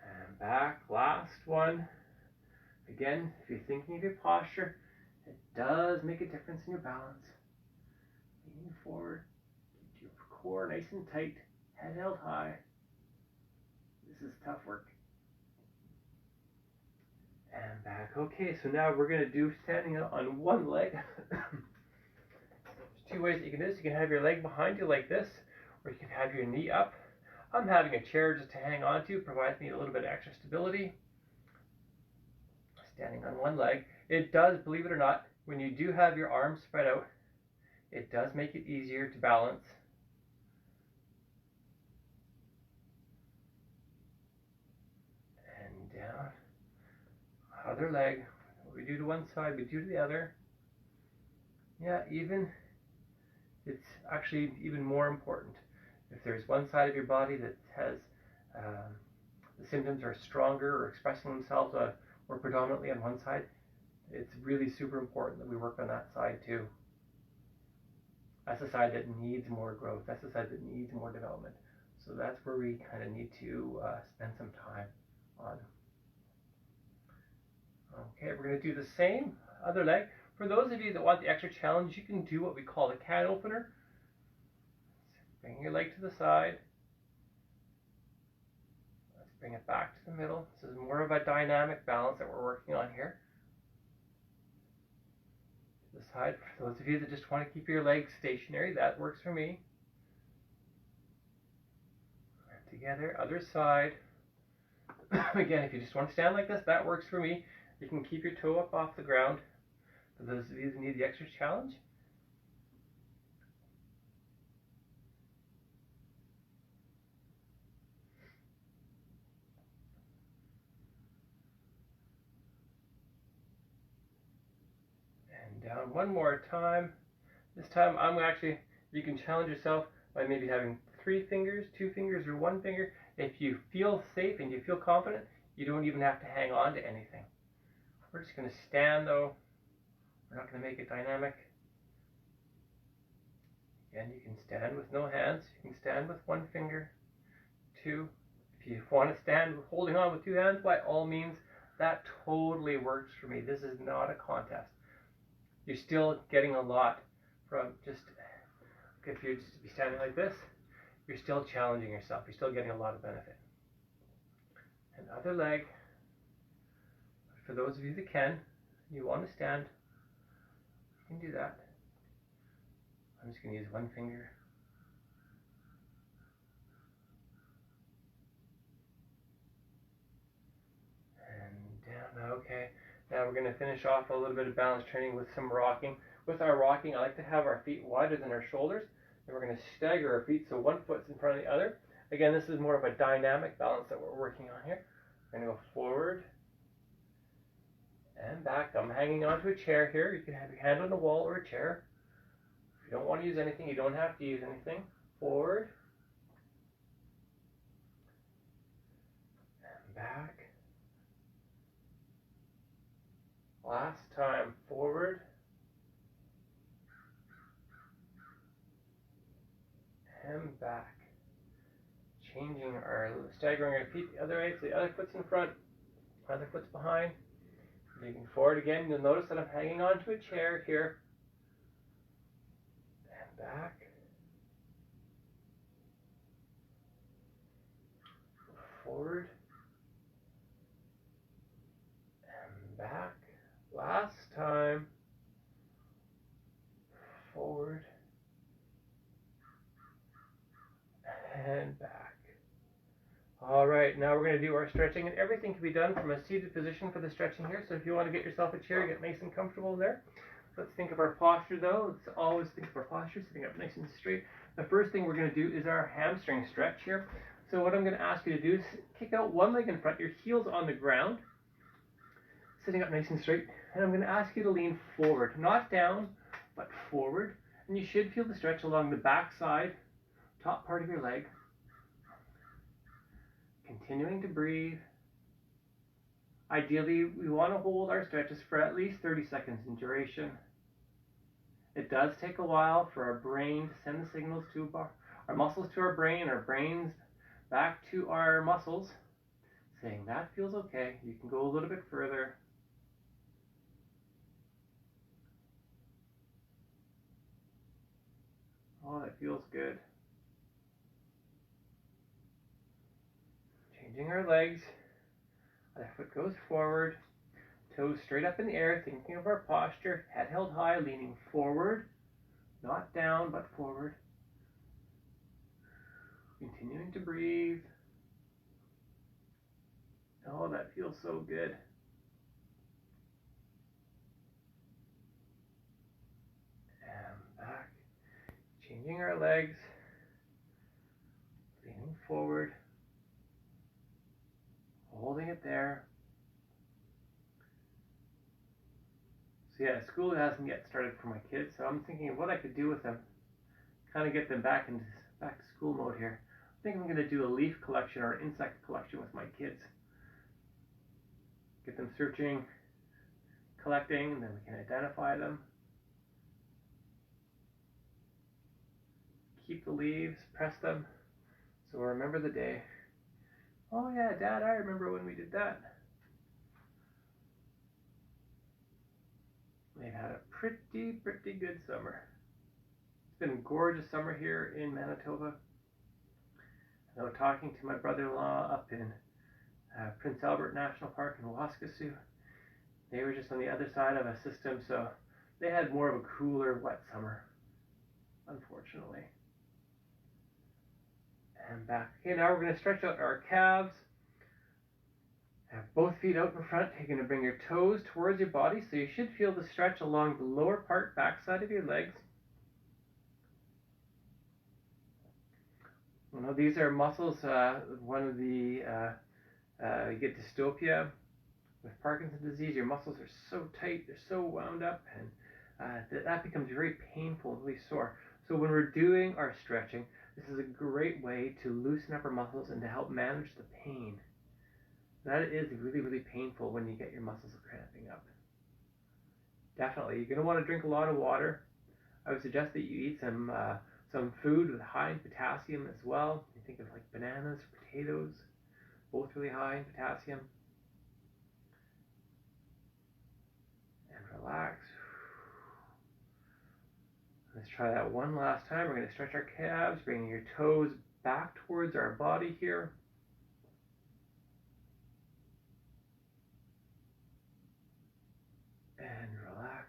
B: And back. Last one. Again, if you're thinking of your posture, it does make a difference in your balance. Leaning forward. Keep your core nice and tight. Head held high. This is tough work. And back. Okay, so now we're going to do standing up on one leg. There's 2 ways that you can do this. You can have your leg behind you like this, or you can have your knee up. I'm having a chair just to hang on to. Provides me a little bit of extra stability. Standing on one leg. It does, believe it or not, when you do have your arms spread out, it does make it easier to balance. And down. Other leg. What we do to one side, we do to the other. Yeah, it's actually even more important. If there's one side of your body that has the symptoms are stronger or expressing themselves more predominantly on one side, it's really super important that we work on that side too. That's the side that needs more growth. That's the side that needs more development. So that's where we kind of need to spend some time on. Okay, we're going to do the same other leg. For those of you that want the extra challenge, you can do what we call the cat opener. Bring your leg to the side. Let's bring it back to the middle. This is more of a dynamic balance that we're working on here. To the side. For those of you that just want to keep your legs stationary, that works for me. Together, other side. Again, if you just want to stand like this, that works for me. You can keep your toe up off the ground. For those of you that need the extra challenge. And down one more time. This time you can challenge yourself by maybe having 3 fingers, 2 fingers, or 1 finger. If you feel safe and you feel confident, you don't even have to hang on to anything. We're just going to stand though. We're not going to make it dynamic. Again, you can stand with no hands. You can stand with 1 finger, 2. If you want to stand holding on with 2 hands, by all means, that totally works for me. This is not a contest. You're still getting a lot from just, if you just be standing like this, you're still challenging yourself. You're still getting a lot of benefit. And other leg. For those of you that can, you want to stand, you can do that. I'm just going to use 1 finger. And down. Okay. Now we're going to finish off a little bit of balance training with some rocking. With our rocking, I like to have our feet wider than our shoulders. And we're going to stagger our feet so one foot's in front of the other. Again, this is more of a dynamic balance that we're working on here. We're going to go forward and back. I'm hanging onto a chair here. You can have your hand on a wall or a chair. If you don't want to use anything, you don't have to use anything. Forward and back. Last time, forward and back. Staggering our feet the other way, so the other foot's in front, other foot's behind. Moving forward again, you'll notice that I'm hanging onto a chair here. And back. Forward. And back. Last time. Forward. And back. Alright, now we're going to do our stretching, and everything can be done from a seated position for the stretching here, so if you want to get yourself a chair, get nice and comfortable there. Let's think of our posture though. Let's always think of our posture, sitting up nice and straight. The first thing we're going to do is our hamstring stretch here. So what I'm going to ask you to do is kick out one leg in front, your heels on the ground, sitting up nice and straight, and I'm going to ask you to lean forward, not down, but forward, and you should feel the stretch along the back side, top part of your leg. Continuing to breathe. Ideally, we want to hold our stretches for at least 30 seconds in duration. It does take a while for our brain to send the signals to our muscles to our brains back to our muscles, saying that feels okay. You can go a little bit further. Oh, that feels good. Changing our legs. Other foot goes forward. Toes straight up in the air, thinking of our posture. Head held high, leaning forward. Not down, but forward. Continuing to breathe. Oh, that feels so good. And back. Changing our legs. Leaning forward. Holding it there. So yeah, school hasn't yet started for my kids, so I'm thinking of what I could do with them, kind of get them back to school mode here. I think I'm going to do a leaf collection or insect collection with my kids. Get them searching, collecting, and then we can identify them. Keep the leaves, press them, so we'll remember the day. Oh yeah, Dad, I remember when we did that. They've had a pretty good summer. It's been a gorgeous summer here in Manitoba. I was talking to my brother-in-law up in Prince Albert National Park in Waskesiu. They were just on the other side of a system, so they had more of a cooler, wet summer, unfortunately. And back. Okay, now we're going to stretch out our calves. Have both feet out in front. You're going to bring your toes towards your body, so you should feel the stretch along the lower part, backside of your legs. You know, these are muscles. One of the you get dystopia with Parkinson's disease. Your muscles are so tight, they're so wound up, and that becomes very painful and really sore. So when we're doing our stretching, this is a great way to loosen up our muscles and to help manage the pain. That is really painful when you get your muscles cramping up. Definitely, you're going to want to drink a lot of water. I would suggest that you eat some food with high in potassium as well. You think of like bananas or potatoes, both really high in potassium. And relax. Let's try that one last time. We're going to stretch our calves, bringing your toes back towards our body here. And relax.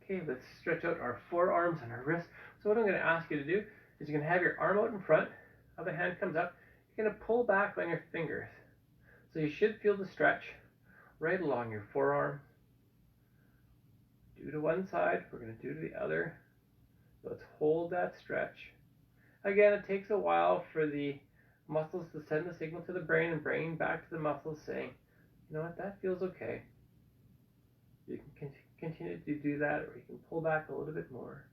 B: Okay, let's stretch out our forearms and our wrists. So what I'm going to ask you to do is you're going to have your arm out in front, other hand comes up, you're going to pull back on your fingers. So you should feel the stretch right along your forearm. Do to one side, we're going to do to the other. Let's hold that stretch. Again, it takes a while for the muscles to send the signal to the brain and brain back to the muscles saying, you know what, that feels okay. You can continue to do that, or you can pull back a little bit more.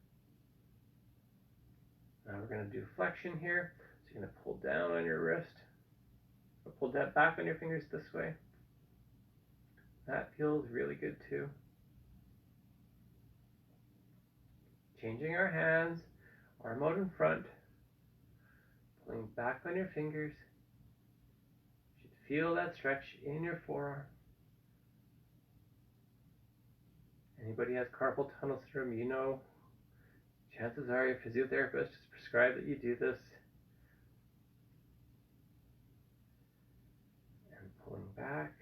B: Now we're going to do flexion here. So you're going to pull down on your wrist, or pull that back on your fingers this way. That feels really good too. Changing our hands, arm out in front, pulling back on your fingers. You should feel that stretch in your forearm. Anybody has carpal tunnel syndrome, you know, chances are your physiotherapist has prescribed that you do this. And pulling back.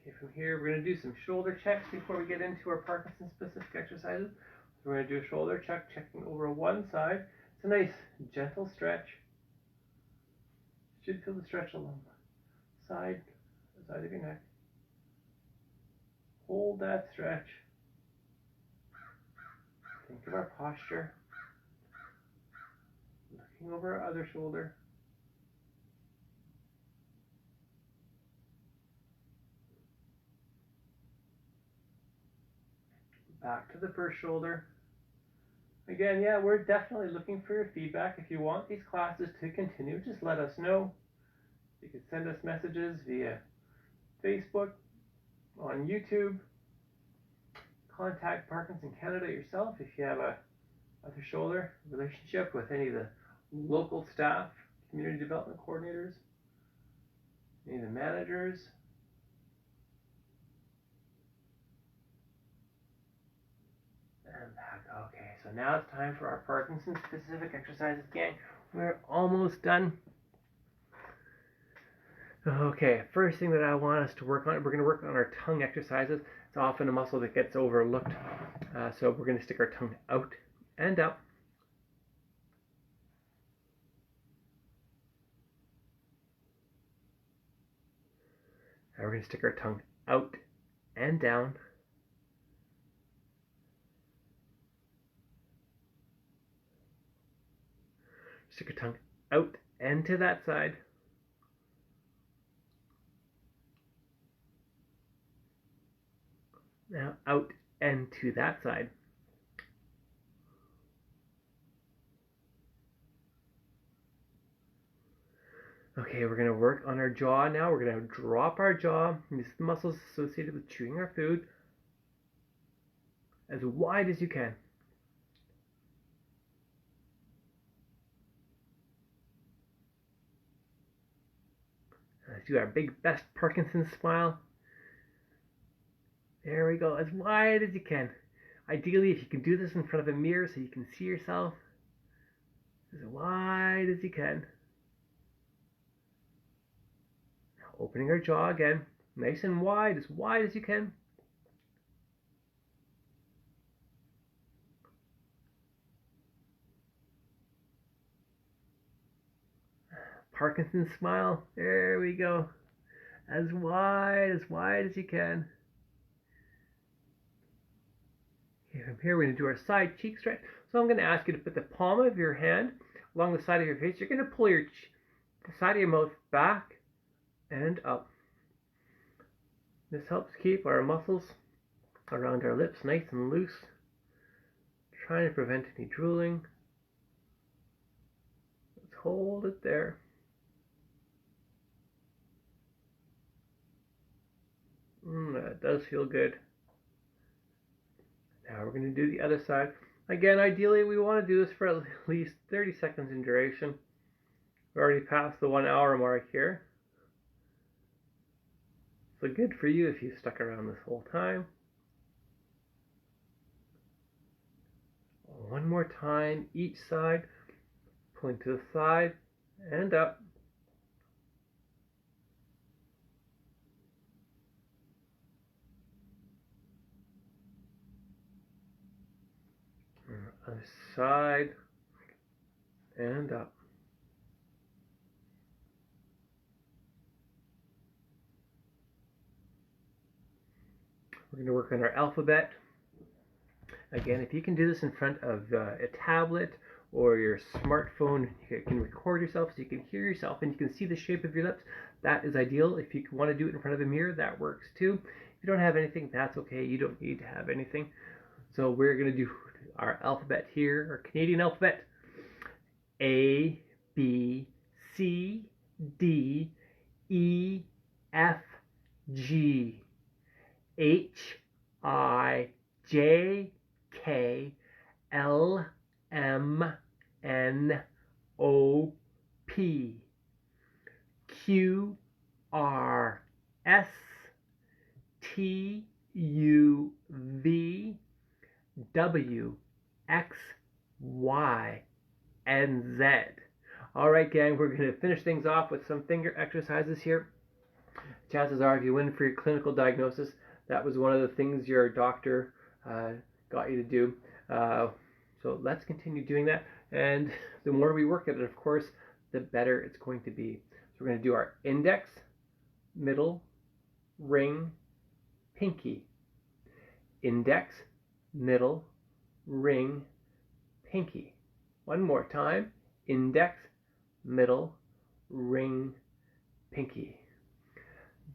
B: Okay, from here we're going to do some shoulder checks before we get into our Parkinson specific exercises. So we're going to do a shoulder check, checking over one side. It's a nice gentle stretch. Should feel the stretch along the side of your neck. Hold that stretch. Think of our posture. Looking over our other shoulder. Back to the first shoulder. Again, yeah, we're definitely looking for your feedback. If you want these classes to continue, just let us know. You can send us messages via Facebook, on YouTube. Contact Parkinson Canada yourself if you have a other shoulder relationship with any of the local staff, community development coordinators, any of the managers. And back. Okay, so now it's time for our Parkinson specific exercises, gang. We're almost done. Okay, first thing that I want us to work on, we're going to work on our tongue exercises. It's often a muscle that gets overlooked. So we're going to stick our tongue out and up. Now we're going to stick our tongue out and down. Stick your tongue out and to that side. Now out and to that side. Okay, we're going to work on our jaw now. We're going to drop our jaw. This is the muscles associated with chewing our food. As wide as you can. Let's do our big best Parkinson smile. There we go, as wide as you can. Ideally, if you can do this in front of a mirror so you can see yourself, as wide as you can. Now opening our jaw again, nice and wide as you can. Parkinson smile, there we go. As wide as you can. Okay, from here we're going to do our side cheek stretch. So I'm going to ask you to put the palm of your hand along the side of your face. You're going to pull the side of your mouth back and up. This helps keep our muscles around our lips nice and loose. Trying to prevent any drooling. Let's hold it there. That does feel good. Now we're going to do the other side. Again, ideally we want to do this for at least 30 seconds in duration. We're already past the 1 hour mark here. So good for you if you stuck around this whole time. One more time, each side. Pulling to the side and up. Other side and up. We're going to work on our alphabet. Again, if you can do this in front of a tablet or your smartphone, you can record yourself so you can hear yourself and you can see the shape of your lips. That is ideal. If you want to do it in front of a mirror, that works too. If you don't have anything, that's okay. You don't need to have anything. So we're going to do our alphabet here, our Canadian alphabet. A, B, C, D, E, F, G, H, I, J, K, L, M, N, O, P, Q, R, S, T, U, V, W, X, Y, and Z. All right, gang, we're going to finish things off with some finger exercises here. Chances are, if you went for your clinical diagnosis, that was one of the things your doctor got you to do. So let's continue doing that. And the more we work at it, of course, the better it's going to be. So we're going to do our index, middle, ring, pinky. Index, middle, ring, pinky. One more time. Index, middle, ring, pinky.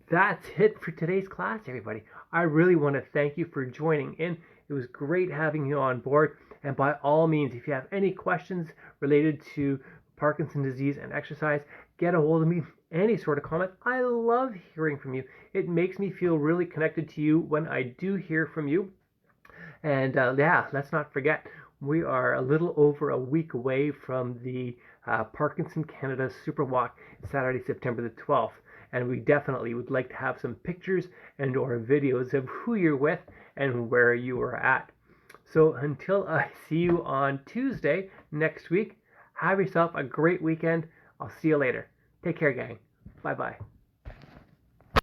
B: That's it for today's class, everybody. I really want to thank you for joining in. It was great having you on board. And by all means, if you have any questions related to Parkinson's disease and exercise, get a hold of me. Any sort of comment. I love hearing from you. It makes me feel really connected to you when I do hear from you. And yeah, let's not forget, we are a little over a week away from the Parkinson Canada Super Walk, Saturday, September the 12th. And we definitely would like to have some pictures and or videos of who you're with and where you are at. So until I see you on Tuesday next week, have yourself a great weekend. I'll see you later. Take care, gang. Bye-bye.